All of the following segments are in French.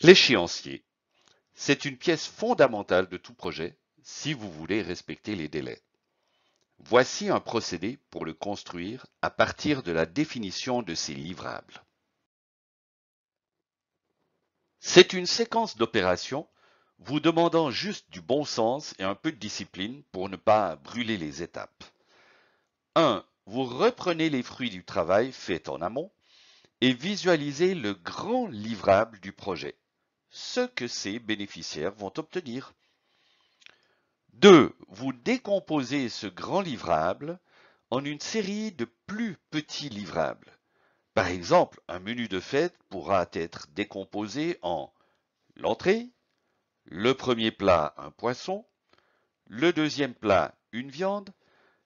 L'échéancier, c'est une pièce fondamentale de tout projet si vous voulez respecter les délais. Voici un procédé pour le construire à partir de la définition de ses livrables. C'est une séquence d'opérations vous demandant juste du bon sens et un peu de discipline pour ne pas brûler les étapes. 1. Vous reprenez les fruits du travail fait en amont et visualisez le grand livrable du projet, ce que ces bénéficiaires vont obtenir. 2. Vous décomposez ce grand livrable en une série de plus petits livrables. Par exemple, un menu de fête pourra être décomposé en l'entrée, le premier plat un poisson, le deuxième plat une viande,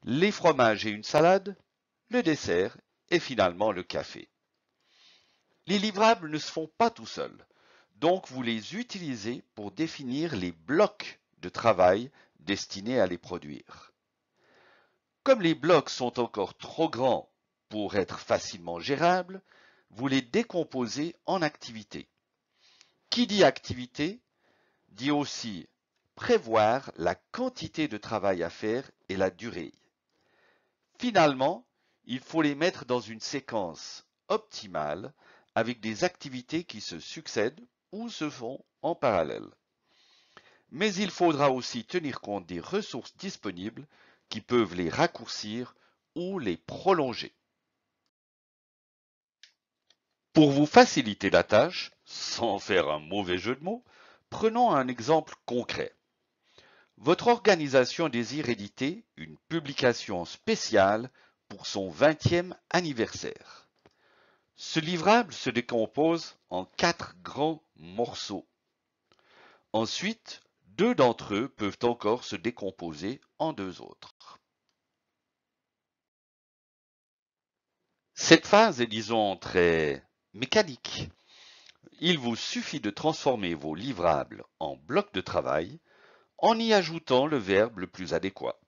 les fromages et une salade, le dessert et finalement le café. Les livrables ne se font pas tout seuls, donc vous les utilisez pour définir les blocs de travail destinés à les produire. Comme les blocs sont encore trop grands pour être facilement gérables, vous les décomposez en activités. Qui dit activité dit aussi prévoir la quantité de travail à faire et la durée. Finalement, il faut les mettre dans une séquence optimale avec des activités qui se succèdent ou se font en parallèle. Mais il faudra aussi tenir compte des ressources disponibles qui peuvent les raccourcir ou les prolonger. Pour vous faciliter la tâche, sans faire un mauvais jeu de mots, prenons un exemple concret. Votre organisation désire éditer une publication spéciale pour son 20e anniversaire. Ce livrable se décompose en 4 grands morceaux. Ensuite, 2 d'entre eux peuvent encore se décomposer en 2 autres. Cette phase est, disons, très mécanique. Il vous suffit de transformer vos livrables en blocs de travail en y ajoutant le verbe le plus adéquat.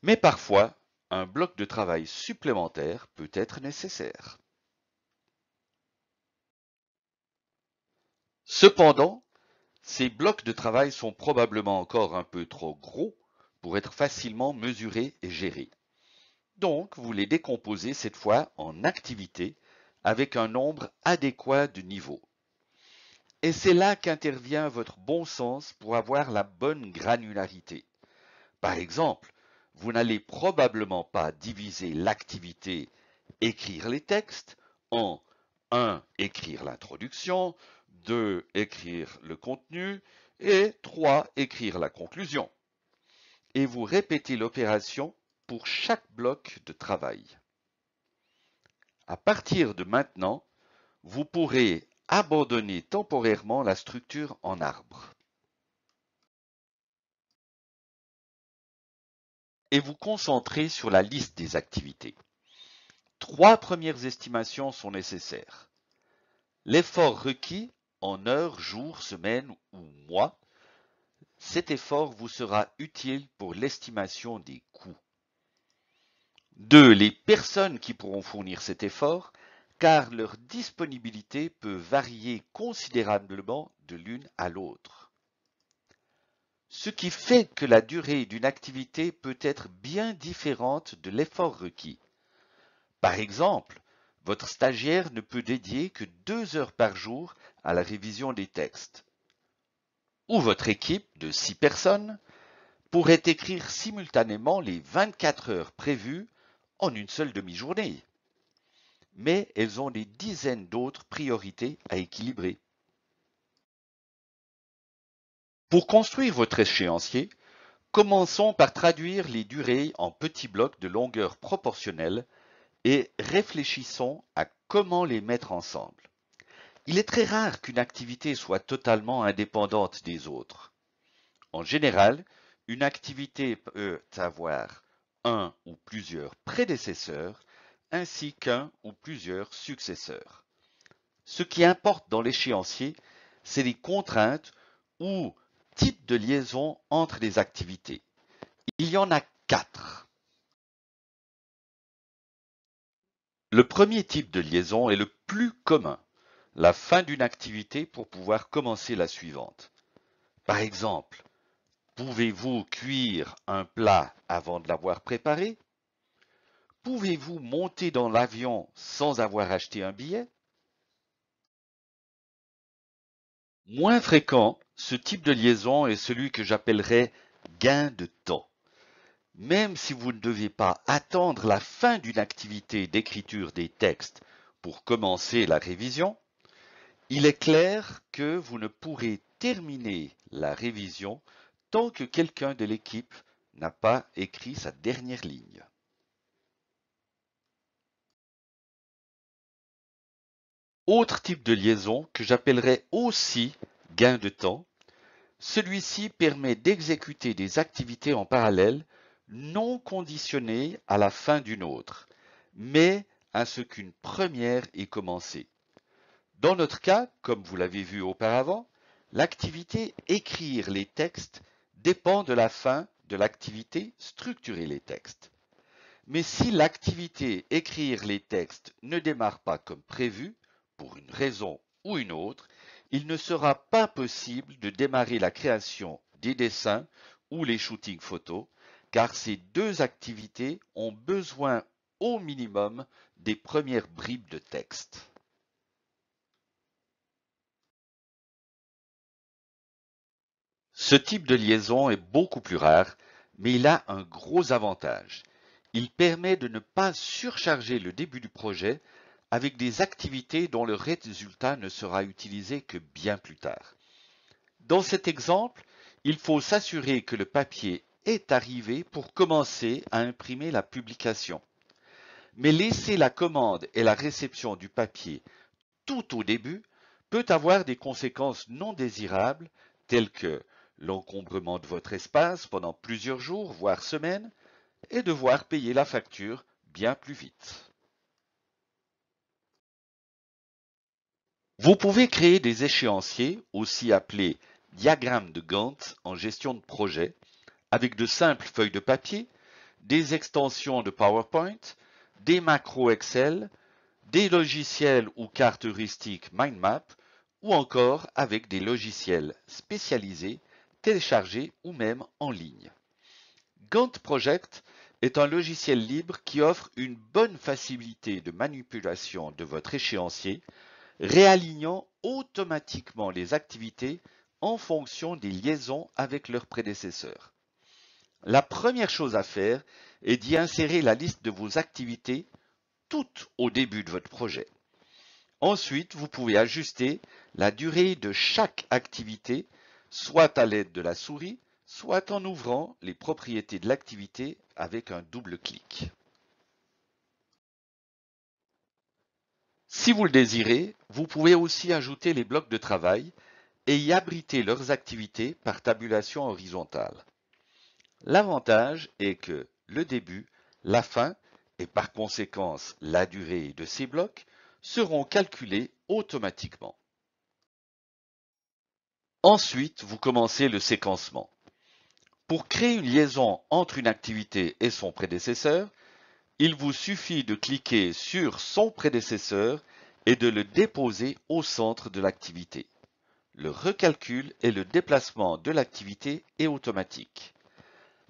Mais parfois, un bloc de travail supplémentaire peut être nécessaire. Cependant, ces blocs de travail sont probablement encore un peu trop gros pour être facilement mesurés et gérés. Donc, vous les décomposez cette fois en activités avec un nombre adéquat de niveaux. Et c'est là qu'intervient votre bon sens pour avoir la bonne granularité. Par exemple, vous n'allez probablement pas diviser l'activité écrire les textes en 1. Écrire l'introduction, 2. Écrire le contenu et 3. Écrire la conclusion. Et vous répétez l'opération pour chaque bloc de travail. À partir de maintenant, vous pourrez abandonner temporairement la structure en arbre et vous concentrer sur la liste des activités. 3 premières estimations sont nécessaires. L'effort requis en heures, jours, semaines ou mois, cet effort vous sera utile pour l'estimation des coûts. 2. Les personnes qui pourront fournir cet effort, car leur disponibilité peut varier considérablement de l'une à l'autre. Ce qui fait que la durée d'une activité peut être bien différente de l'effort requis. Par exemple, votre stagiaire ne peut dédier que 2 heures par jour à la révision des textes. Ou votre équipe de 6 personnes pourrait écrire simultanément les 24 heures prévues en une seule demi-journée. Mais elles ont des dizaines d'autres priorités à équilibrer. Pour construire votre échéancier, commençons par traduire les durées en petits blocs de longueur proportionnelle et réfléchissons à comment les mettre ensemble. Il est très rare qu'une activité soit totalement indépendante des autres. En général, une activité peut avoir un ou plusieurs prédécesseurs ainsi qu'un ou plusieurs successeurs. Ce qui importe dans l'échéancier, c'est les contraintes ou types de liaison entre les activités. Il y en a 4. Le premier type de liaison est le plus commun. la fin d'une activité pour pouvoir commencer la suivante. Par exemple, pouvez-vous cuire un plat avant de l'avoir préparé? Pouvez-vous monter dans l'avion sans avoir acheté un billet? Moins fréquent, ce type de liaison est celui que j'appellerais gain de temps. Même si vous ne devez pas attendre la fin d'une activité d'écriture des textes pour commencer la révision, il est clair que vous ne pourrez terminer la révision tant que quelqu'un de l'équipe n'a pas écrit sa dernière ligne. Autre type de liaison que j'appellerais aussi gain de temps, celui-ci permet d'exécuter des activités en parallèle non conditionnées à la fin d'une autre, mais à ce qu'une première ait commencé. Dans notre cas, comme vous l'avez vu auparavant, l'activité écrire les textes dépend de la fin de l'activité structurer les textes. Mais si l'activité écrire les textes ne démarre pas comme prévu, pour une raison ou une autre, il ne sera pas possible de démarrer la création des dessins ou les shootings photos, car ces deux activités ont besoin au minimum des premières bribes de texte. Ce type de liaison est beaucoup plus rare, mais il a un gros avantage. Il permet de ne pas surcharger le début du projet avec des activités dont le résultat ne sera utilisé que bien plus tard. Dans cet exemple, il faut s'assurer que le papier est arrivé pour commencer à imprimer la publication. Mais laisser la commande et la réception du papier tout au début peut avoir des conséquences non désirables telles que l'encombrement de votre espace pendant plusieurs jours, voire semaines, et devoir payer la facture bien plus vite. Vous pouvez créer des échéanciers, aussi appelés diagrammes de Gantt en gestion de projet, avec de simples feuilles de papier, des extensions de PowerPoint, des macros Excel, des logiciels ou cartes heuristiques MindMap, ou encore avec des logiciels spécialisés, téléchargés ou même en ligne. Gantt Project est un logiciel libre qui offre une bonne facilité de manipulation de votre échéancier, réalignant automatiquement les activités en fonction des liaisons avec leurs prédécesseurs. La première chose à faire est d'y insérer la liste de vos activités tout au début de votre projet. Ensuite, vous pouvez ajuster la durée de chaque activité, soit à l'aide de la souris, soit en ouvrant les propriétés de l'activité avec un double clic. Si vous le désirez, vous pouvez aussi ajouter les blocs de travail et y abriter leurs activités par tabulation horizontale. L'avantage est que le début, la fin et par conséquence la durée de ces blocs seront calculés automatiquement. Ensuite, vous commencez le séquencement. Pour créer une liaison entre une activité et son prédécesseur, il vous suffit de cliquer sur son prédécesseur et de le déposer au centre de l'activité. Le recalcul et le déplacement de l'activité est automatique.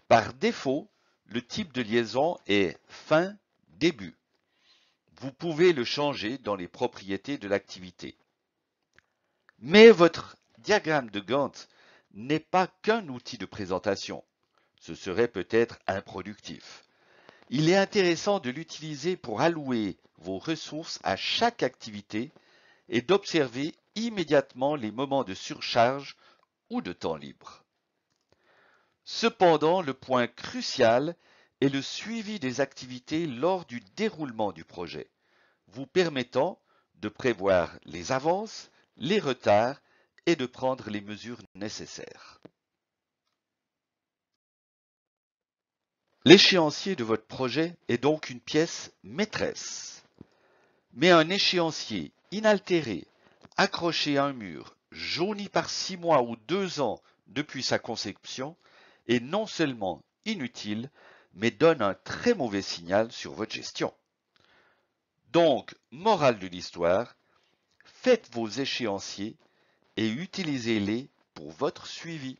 Par défaut, le type de liaison est fin-début. Vous pouvez le changer dans les propriétés de l'activité. Mais votre diagramme de Gantt n'est pas qu'un outil de présentation. Ce serait peut-être improductif. Il est intéressant de l'utiliser pour allouer vos ressources à chaque activité et d'observer immédiatement les moments de surcharge ou de temps libre. Cependant, le point crucial est le suivi des activités lors du déroulement du projet, vous permettant de prévoir les avances, les retards et de prendre les mesures nécessaires. L'échéancier de votre projet est donc une pièce maîtresse. Mais un échéancier inaltéré, accroché à un mur, jauni par 6 mois ou 2 ans depuis sa conception, est non seulement inutile, mais donne un très mauvais signal sur votre gestion. Donc, morale de l'histoire, faites vos échéanciers et utilisez-les pour votre suivi.